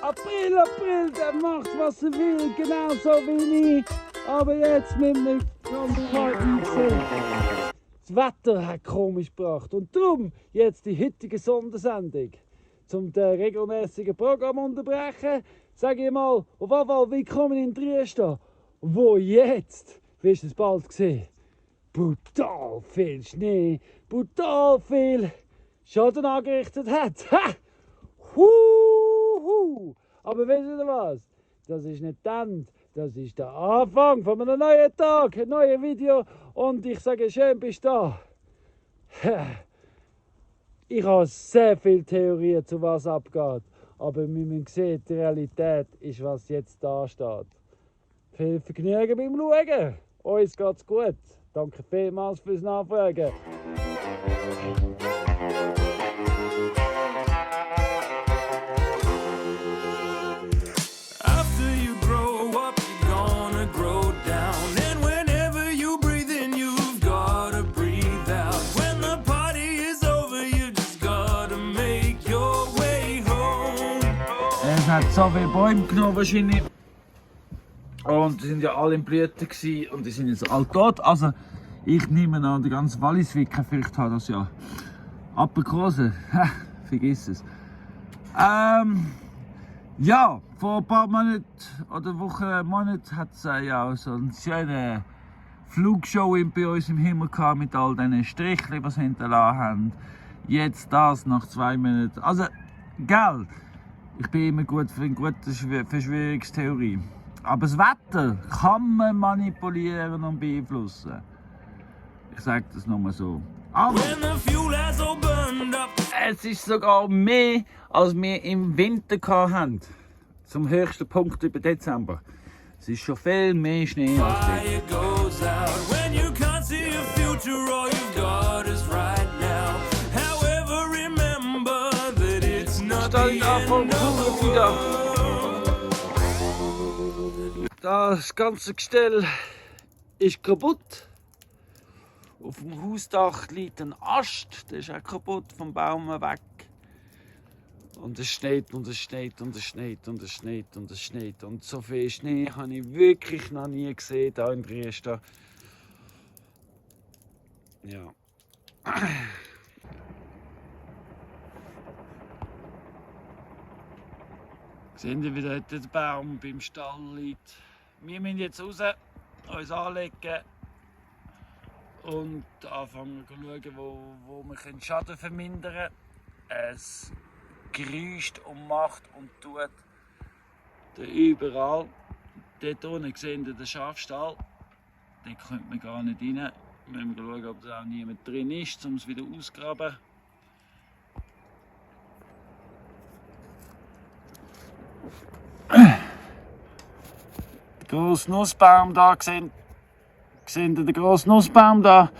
April, der macht was er will, genauso wie ich. Aber jetzt mit einem kalten gesehen. Das Wetter hat komisch gebracht und darum jetzt die heutige Sondersendung. Zum den regelmäßigen Programm unterbrechen, sage ich mal, auf jeden Fall willkommen in Trieste, wo jetzt, wirst du es bald sehen, brutal viel Schnee, brutal viel Schaden angerichtet hat. Ha! Huhu! Aber wisst ihr was? Das ist nicht dann. Das ist der Anfang von einem neuen Tag, ein neues Video und ich sage schön, bist du da. Ich habe sehr viele Theorien, zu was abgeht, aber wir müssen sehen, die Realität ist, was jetzt da steht. Viel Vergnügen beim Schauen. Uns geht's gut. Danke vielmals fürs Nachfragen. Es hat so viele Bäume genommen wahrscheinlich. Und die sind ja alle in Blüten gewesen und die sind jetzt alle tot. Also ich nehme an, die ganze Walliswicke, vielleicht hat das ja abgekosen. Vergiss es. Ja, vor ein paar Monaten oder Monaten hat es ja so eine schöne Flugshow bei uns im Himmel gehabt mit all diesen Strichen, die sie hinterlassen haben. Jetzt das nach 2 Monaten. Also, gell, ich bin immer gut für eine gute Verschwörungstheorie. Aber das Wetter kann man manipulieren und beeinflussen. Ich sage das nur mal so. Aber es ist sogar mehr, als wir im Winter hatten. Zum höchsten Punkt über Dezember. Es ist schon viel mehr Schnee als das ganze Gestell ist kaputt. Auf dem Hausdach liegt ein Ast, der ist auch kaputt vom Baum weg. Und es schneit und es schneit und es schneit und es schneit und es schneit. Und so viel Schnee habe ich wirklich noch nie gesehen hier in Trieste. Ja. Sehen Sie, wie dort der Baum beim Stall liegt. Wir müssen jetzt raus, uns anlegen und anfangen zu schauen, wo wir Schaden vermindern können. Es grüßt und macht und tut. Da überall. Dort unten sehen Sie den Schafstall. Dort kommt man gar nicht rein. Wir müssen schauen, ob da auch niemand drin ist, um es wieder auszugraben. Der grosse Nussbaum da, sehen Sie den grossen Nussbaum da?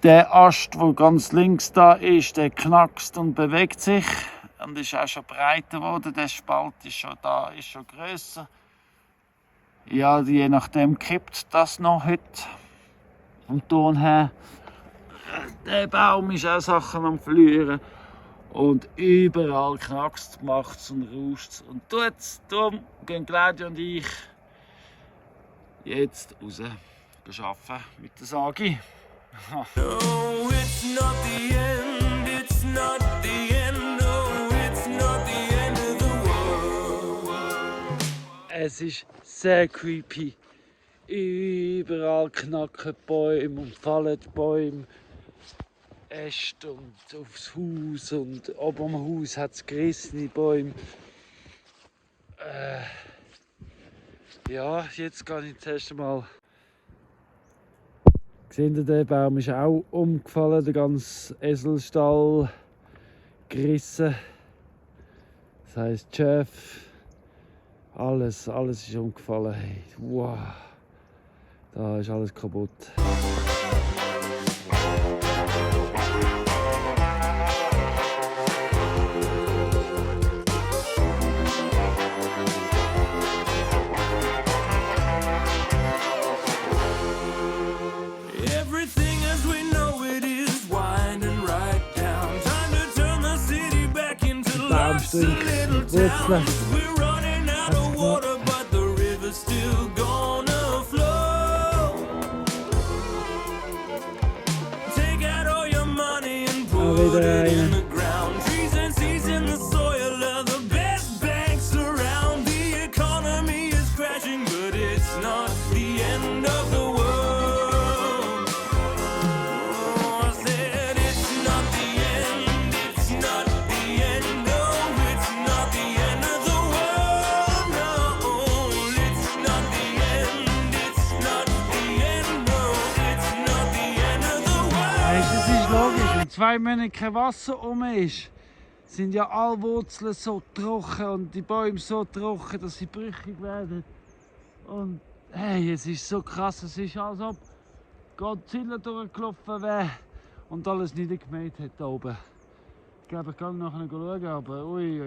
Der Ast, der ganz links da ist, der knackst und bewegt sich und ist auch schon breiter geworden. Der Spalt ist schon da, ist schon grösser. Ja, je nachdem kippt das noch heute vom Ton her. Der Baum ist auch Sachen am Verlieren. Und überall knackst, macht's und rauscht's und tut's. Darum gehen Claudia und ich jetzt raus arbeiten mit der Sagi. No, it's not the end, it's not the end, no, it's not the end of the world. Es ist sehr creepy. Überall knacken Bäume und fallen Bäume. Äste und aufs Haus und oben am Haus hat es gerissene Bäume. Ja, jetzt gehe ich das erste Mal. Seht ihr, der Baum ist auch umgefallen, der ganze Eselstall gerissen. Das heisst, Chef, alles ist umgefallen. Hey, wow, da ist alles kaputt. Wurzeln. Wieder rein. Es ist logisch, wenn 2 Monate kein Wasser ist, sind ja alle Wurzeln so trocken und die Bäume so trocken, dass sie brüchig werden. Und hey, es ist so krass, es ist, als ob Godzilla durchgelaufen wäre und alles niedergemäht hat da oben. Ich glaube, ich kann nachher schauen, aber ui.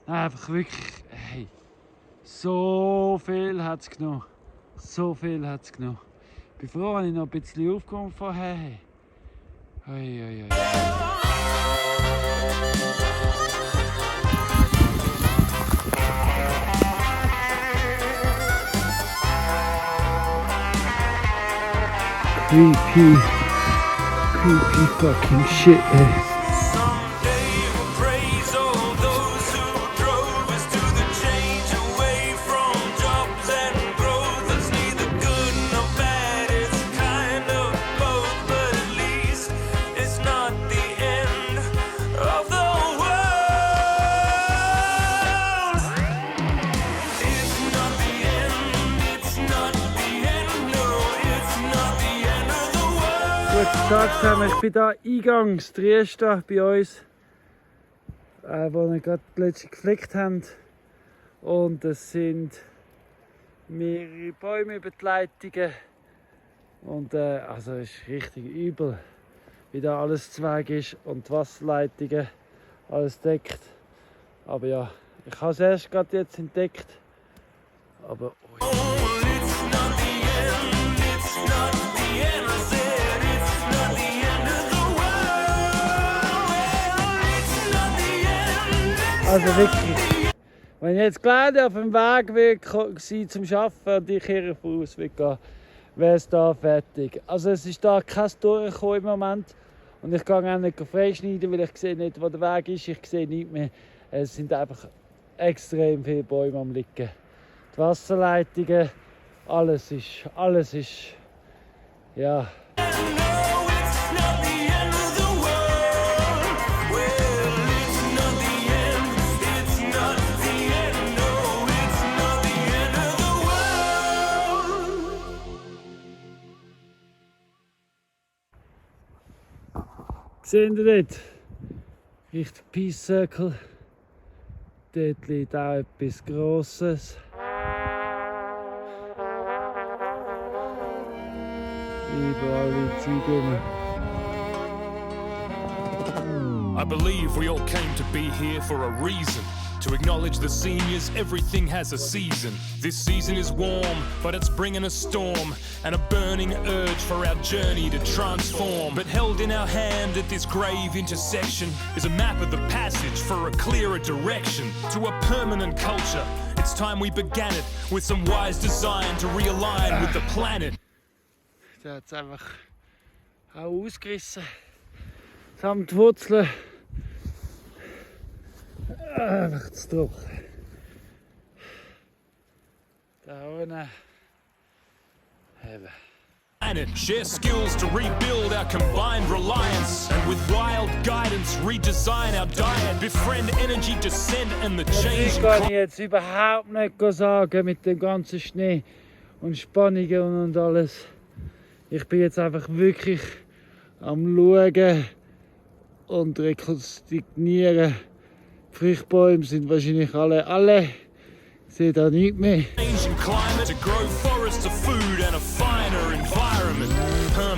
Einfach wirklich, hey, so viel hat es genommen. So viel hat es genommen. Ich bin froh, dass ich noch ein bisschen aufgekommen vorher. Ui. Creepy fucking shit, ey. Guten Tag zusammen, ich bin hier eingangs Trieste bei uns, wo wir gerade letztens gepflegt haben. Und es sind mehrere Bäume über die Leitungen. Und also es ist richtig übel, wie da alles zu Weg ist und die Wasserleitungen alles deckt. Aber ja, ich habe es erst gerade jetzt entdeckt. Aber also wirklich, wenn ich jetzt gleich auf dem Weg war zum Arbeiten und ich hier voraus gehen, wäre es da fertig. Also es ist da kein Durchkommen im Moment und ich kann auch nicht freischneiden, weil ich sehe nicht, wo der Weg ist. Ich sehe nichts mehr. Es sind einfach extrem viele Bäume am liegen. Die Wasserleitungen, alles ist, ja. Seht ihr dort? Richtung Peace Circle. Dort liegt auch etwas Grosses. Überall die Züge. I believe we all came to be here for a reason. To acknowledge the seniors, everything has a season. This season is warm, but it's bringing a storm and a burning urge for our journey to transform. But held in our hand at this grave intersection is a map of the passage for a clearer direction to a permanent culture. It's time we began it with some wise design to realign with the planet. Der hat es einfach auch ausgerissen. Samt Wurzeln. Einfach zu trocken. Da unten. Eben. Share skills to rebuild our combined reliance, and with wild guidance redesign our diet, befriend energy descent and the change. Das kann ich jetzt überhaupt nicht sagen mit dem ganzen Schnee und Spannungen und alles. Ich bin jetzt einfach wirklich am Schauen und rekonstruieren. Die Fruchtbäume sind wahrscheinlich alle. Ich sehe da nichts mehr. Changing climate to grow forests of food and a finer environment.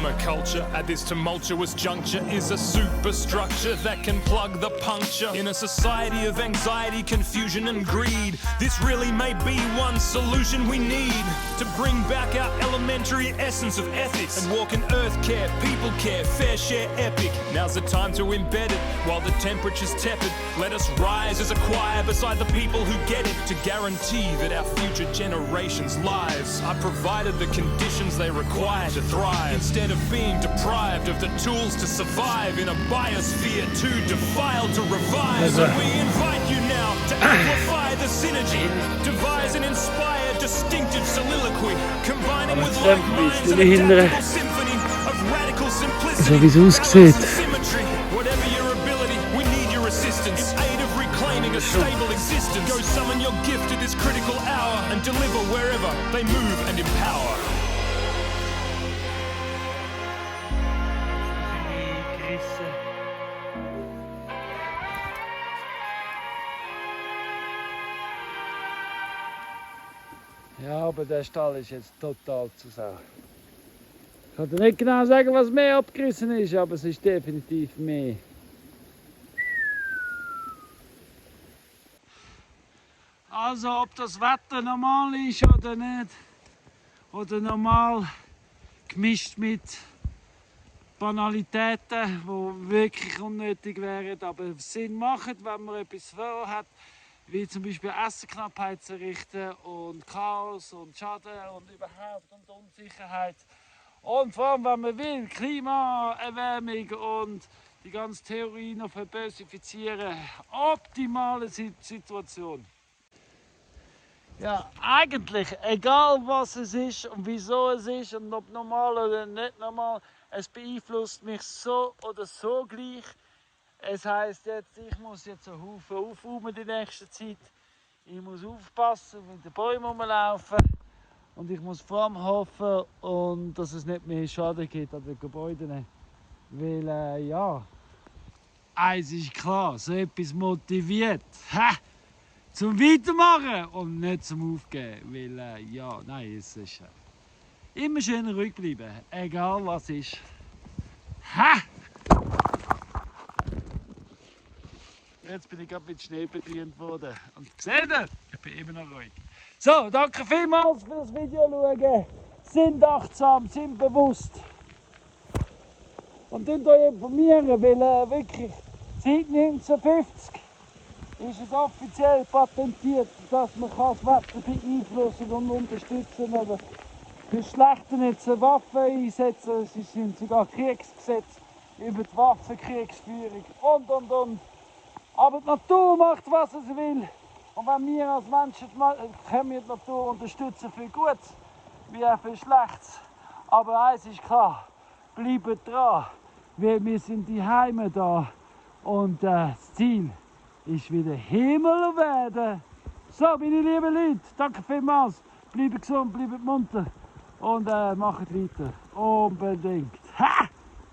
permaculture at this tumultuous juncture is a superstructure that can plug the puncture. In a society of anxiety, confusion and greed, this really may be one solution we need to bring back our elementary essence of ethics and walk in earth care, people care, fair share epic. Now's the time to embed it while the temperature's tepid. Let us rise as a choir beside the people who get it, to guarantee that our future generations' lives are provided the conditions they require to thrive, instead of being deprived of the tools to survive in a biosphere too defiled to revive. So we invite you now to amplify the synergy, devise and inspire distinctive soliloquy, combining with like minds and adaptable symphony of radical simplicity, balance and symmetry. Whatever your ability, we need your assistance in aid of reclaiming a stable existence. Go summon your gift at this critical hour and deliver wherever they move and empower. Ja, aber der Stall ist jetzt total zu Sau. Ich kann dir nicht genau sagen, was mehr abgerissen ist, aber es ist definitiv mehr. Also, ob das Wetter normal ist oder nicht, oder normal gemischt mit Banalitäten, die wirklich unnötig wären, aber Sinn machen, wenn man etwas vorhat, wie zum Beispiel Essenknappheit zu richten und Chaos und Schaden und überhaupt und Unsicherheit. Und vor allem, wenn man will, Klimaerwärmung und die ganze Theorie noch verbösifizieren, optimale Situation. Ja, eigentlich, egal was es ist und wieso es ist und ob normal oder nicht normal, es beeinflusst mich so oder so gleich. Es heisst jetzt, ich muss jetzt einen Haufen aufräumen die nächste Zeit. Ich muss aufpassen, mit den Bäumen rumlaufen. Und ich muss vor allem hoffen, und dass es nicht mehr Schaden gibt an den Gebäuden. Weil, ja, eins ist klar, so etwas motiviert. Zum Weitermachen und nicht zum Aufgeben. Weil, ja, nein, es ist immer schön ruhig bleiben, egal was ist. Jetzt bin ich gerade mit Schnee bedient worden. Und seht ihr, ich bin immer noch ruhig. So, danke vielmals fürs Video schauen. Sind achtsam, sind bewusst. Und könnt euch informieren, weil wirklich seit 1950 ist es offiziell patentiert, dass man das Wetter beeinflussen und unterstützen kann. Oder für Schlechte nicht Waffen einsetzen, es sind sogar Kriegsgesetze über die Waffenkriegsführung und. Aber die Natur macht, was sie will. Und wenn wir als Menschen können wir die Natur unterstützen für Gutes wie auch für Schlechtes. Aber eins ist klar, bleibt dran, weil wir sind die Heime da. Und das Ziel ist wieder Himmel und Erde. So, meine lieben Leute, danke vielmals. Bleibt gesund, bleibt munter und macht weiter. Unbedingt. Ha!